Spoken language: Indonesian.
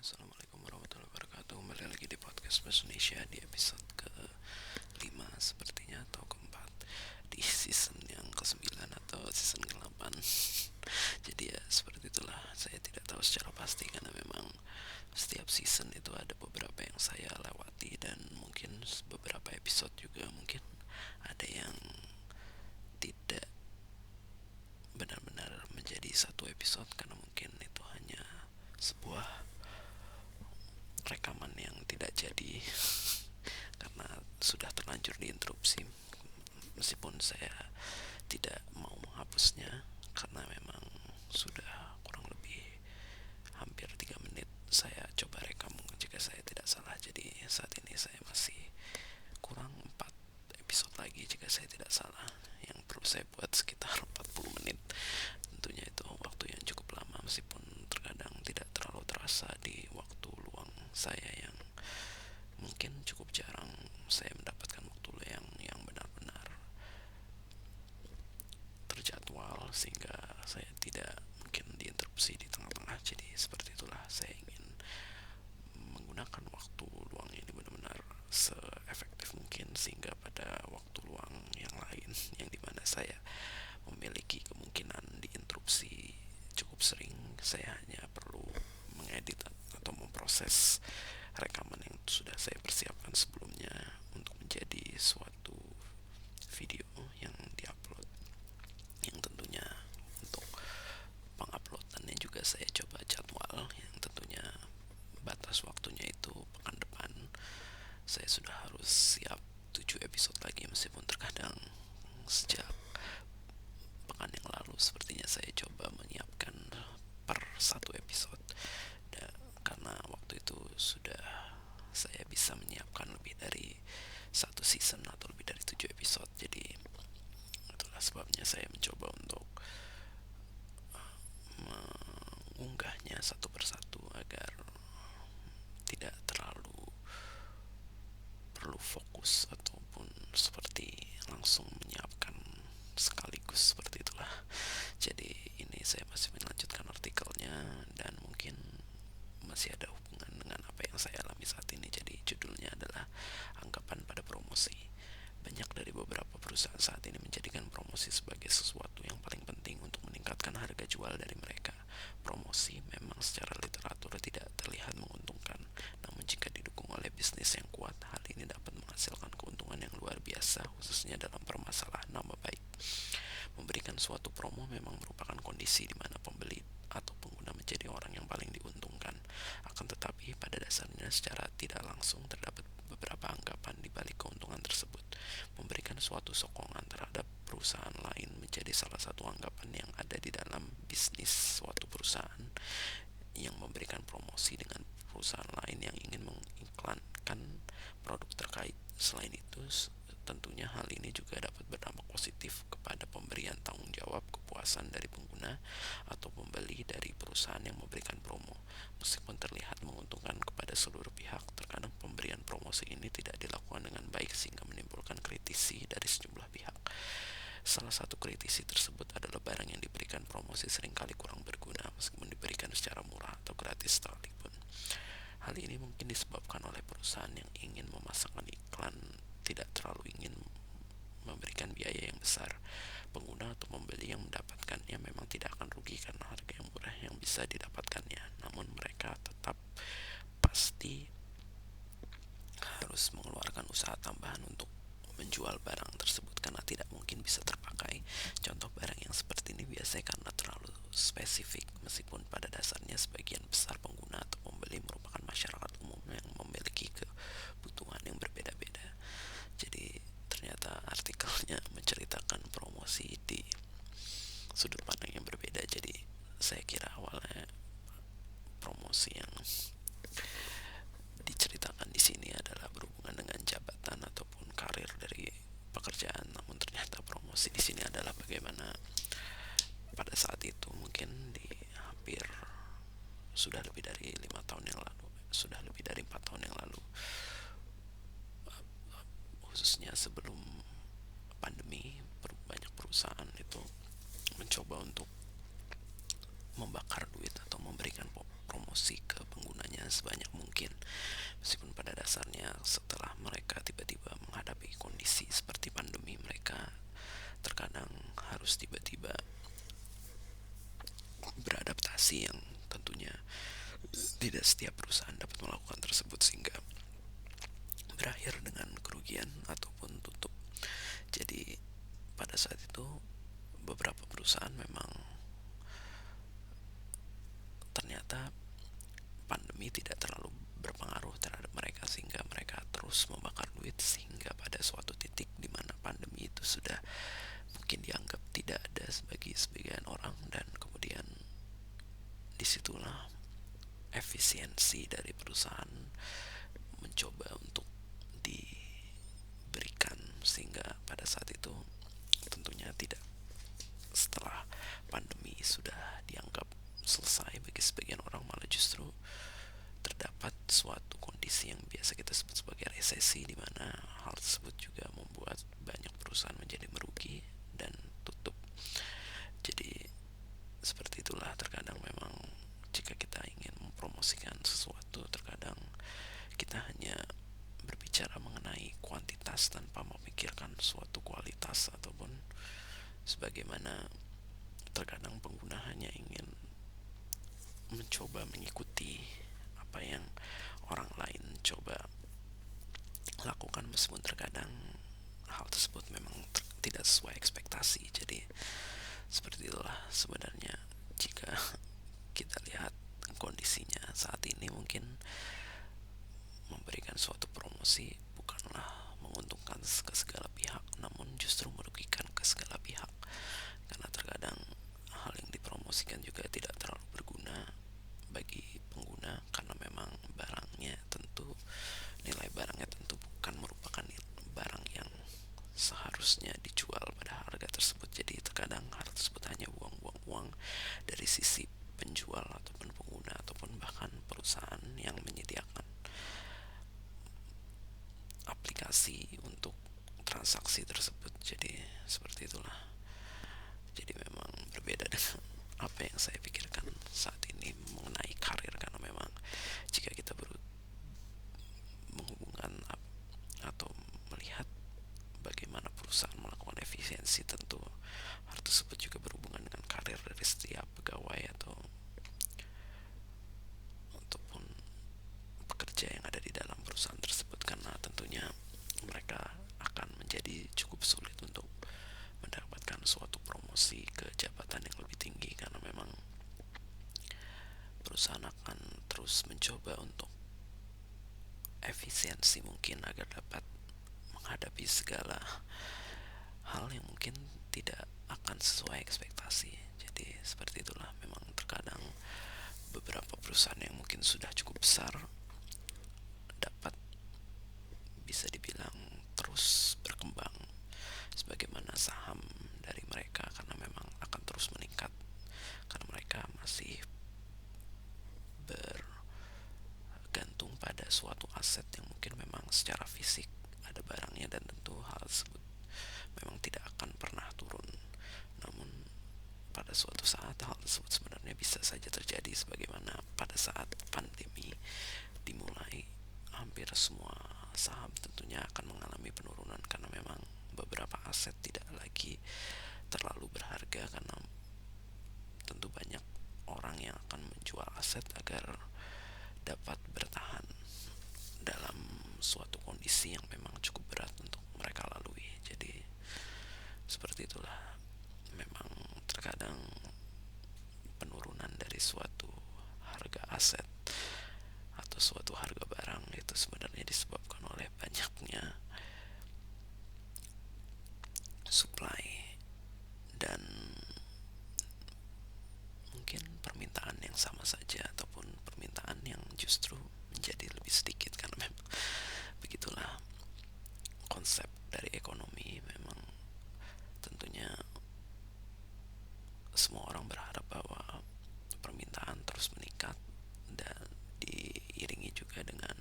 Assalamualaikum warahmatullahi wabarakatuh. Kembali lagi di podcast Bahasa Indonesia di episode ke-5 sepertinya, atau keempat, di season yang ke-9 atau season ke-8. Jadi ya seperti itulah, saya tidak tahu secara pasti karena memang setiap season itu ada beberapa yang saya lewati, dan mungkin beberapa episode juga mungkin ada yang tidak benar-benar menjadi satu episode karena mungkin itu hanya sebuah rekaman yang tidak jadi karena sudah terlanjur diinterupsi, meskipun saya tidak mau menghapusnya karena memang sudah kurang lebih hampir 3 menit saya coba rekam jika saya tidak salah. Jadi saat ini saya masih kurang 4 episode lagi jika saya tidak salah, yang perlu saya buat sekitar 40 menit. Tentunya itu waktu yang cukup lama, meskipun terkadang tidak terlalu terasa di waktu luang saya yang mungkin cukup jarang saya mendapatkan waktu yang benar-benar terjadwal sehingga saya tidak mungkin diinterupsi di tengah-tengah. Jadi seperti itulah, saya ingin menggunakan waktu luang ini benar-benar seefektif mungkin, sehingga pada waktu luang yang lain yang dimana saya memiliki kemungkinan diinterupsi cukup sering, saya hanya perlu mengedit atau memproses rekaman yang sudah saya persiapkan sebelumnya untuk menjadi suatu video yang diupload, yang tentunya untuk penguploadannya juga saya coba jadwal yang tentunya batas waktunya itu pekan depan saya sudah harus siap 7 episode lagi, meskipun terkadang sejak pekan yang lalu sepertinya saya coba menyiapkan per satu episode, karena waktu itu sudah saya bisa menyiapkan lebih dari satu season atau lebih dari 7 episode. Jadi itulah sebabnya saya mencoba untuk mengunggahnya satu persatu agar tidak terlalu perlu fokus ataupun seperti langsung menyiapkan sekaligus, seperti itulah. Jadi ini saya masih melanjutkan artikelnya dan mungkin masih ada hubungan dengan apa yang saya alami saat ini. Jadi judulnya adalah anggapan pada promosi. Banyak dari beberapa perusahaan saat ini menjadikan promosi sebagai sesuatu yang paling penting untuk meningkatkan harga jual dari mereka. Promosi memang secara literatur tidak terlihat menguntungkan, namun jika didukung oleh bisnis yang kuat, hal ini dapat menghasilkan keuntungan yang luar biasa, khususnya dalam permasalahan nama baik. Memberikan suatu promo memang merupakan kondisi di mana pembeli atau pengguna menjadi orang yang paling diuntungkan. Akan tetapi pada dasarnya secara tidak langsung terdapat beberapa anggapan di balik keuntungan tersebut. Memberikan suatu sokongan terhadap perusahaan lain menjadi salah satu anggapan yang ada di dalam bisnis suatu perusahaan yang memberikan promosi dengan perusahaan lain yang ingin mengiklankan produk terkait. Selain itu, tentunya hal ini juga dapat berdampak positif kepada pemberian tanggung jawab kepuasan dari pengguna atau pembeli dari perusahaan yang memberikan promo. Meskipun terlihat menguntungkan kepada seluruh pihak, terkadang pemberian promosi ini tidak dilakukan dengan baik sehingga menimbulkan kritisi dari sejumlah pihak. Salah satu kritisi tersebut adalah barang yang diberikan promosi seringkali kurang berguna meskipun diberikan secara murah atau gratis sekalipun. Hal ini mungkin disebabkan oleh perusahaan yang ingin memasangkan iklan tidak terlalu ingin memberikan biaya yang besar. Pengguna atau pembeli yang mendapatkannya memang tidak akan rugi karena harga yang murah yang bisa didapatkannya, namun mereka tetap pasti harus mengeluarkan usaha tambahan untuk menjual barang tersebut karena tidak mungkin bisa terpakai. Contoh barang yang seperti ini biasanya karena terlalu spesifik, meskipun pada dasarnya sebagian besar pengguna atau pembeli merupakan masyarakat umum yang memiliki kebutuhan yang berbeda-beda. Jadi ternyata artikelnya menceritakan promosi di sudut pandang yang berbeda. Jadi saya kira awalnya promosi yang diceritakan di sini adalah berhubungan dengan jabatan ataupun karir dari pekerjaan, namun ternyata promosi di sini adalah bagaimana pada saat itu, mungkin di hampir sudah lebih dari 5 tahun yang lalu, sudah lebih dari 4 tahun yang lalu, khususnya sebelum pandemi, banyak perusahaan itu mencoba untuk membakar duit atau memberikan promosi ke penggunanya sebanyak mungkin. Meskipun pada dasarnya setelah mereka tiba-tiba menghadapi kondisi seperti pandemi, mereka terkadang harus tiba-tiba beradaptasi, yang tentunya tidak setiap perusahaan dapat melakukan tersebut, sehingga berakhir dengan kerugian ataupun tutup. Jadi pada saat itu beberapa perusahaan memang ternyata pandemi tidak terlalu berpengaruh terhadap mereka, sehingga mereka terus membakar duit, sehingga pada suatu titik di mana pandemi itu sudah mungkin dianggap tidak ada sebagai sebagian orang, dan kemudian disitulah efisiensi dari perusahaan mencoba untuk diberikan, sehingga pada saat itu tentunya tidak, setelah pandemi sudah dianggap selesai bagi sebagian orang, malah justru terdapat suatu kondisi yang biasa kita sebut sebagai resesi, di mana hal tersebut juga membuat banyak perusahaan menjadi merugi dan tutup. Jadi seperti itulah, terkadang memang jika kita ingin mempromosikan sesuatu, terkadang kita hanya berbicara mengenai kuantitas tanpa memikirkan suatu kualitas, ataupun sebagaimana terkadang pengguna hanya ingin mencoba mengikuti apa yang orang lain coba lakukan, meskipun terkadang hal tersebut memang tidak sesuai ekspektasi. Jadi seperti itulah sebenarnya, jika kita lihat kondisinya saat ini, mungkin memberikan suatu promosi bukanlah menguntungkan ke segala pihak, namun justru merugikan ke segala pihak, karena terkadang hal yang dipromosikan juga tidak terlalu berguna bagi pengguna, karena memang nilai barangnya tentu bukan merupakan barang yang seharusnya dijual pada harga tersebut. Jadi terkadang hal tersebut hanya buang-buang uang dari sisi penjual ataupun pengguna, ataupun bahkan perusahaan yang menyediakan aplikasi untuk transaksi tersebut. Jadi seperti itulah. Jadi memang berbeda dengan apa yang saya pikirkan saat ini mengenai karir, karena memang jika kita menghubungkan atau melihat bagaimana perusahaan melakukan efisiensi, tentu hal tersebut juga berhubungan dengan karir dari setiap pegawai ataupun pekerja yang ada di dalam perusahaan tersebut, karena tentunya mereka akan menjadi cukup sulit untuk mendapatkan suatu promosi ke jabatan yang lebih tinggi, karena memang perusahaan akan terus mencoba untuk efisiensi mungkin agar dapat menghadapi segala hal yang mungkin tidak akan sesuai ekspektasi. Jadi seperti itulah, memang terkadang beberapa perusahaan yang mungkin sudah cukup besar dapat, bisa dibilang, terus berkembang sebagaimana saham dari mereka, karena memang akan terus meningkat, karena mereka masih bergantung pada suatu aset yang mungkin memang secara fisik ada barangnya, dan tentu hal tersebut memang tidak akan pernah turun. Namun pada suatu saat hal tersebut sebenarnya bisa saja terjadi, sebagaimana pada saat pandemi dimulai, hampir semua saham tentunya akan mengalami penurunan, karena memang beberapa aset tidak lagi terlalu berharga, karena tentu banyak orang yang akan menjual aset agar dapat bertahan dalam suatu kondisi yang memang cukup berat untuk mereka lalui. Jadi seperti itulah, memang terkadang penurunan dari suatu harga aset atau suatu harga barang itu sebenarnya disebabkan oleh banyaknya supply dan mungkin permintaan yang sama saja, ataupun permintaan yang justru menjadi lebih sedikit, karena memang begitulah konsep dari ekonomi. Memang tentunya semua orang berharap bahwa permintaan terus meningkat, dan diiringi juga dengan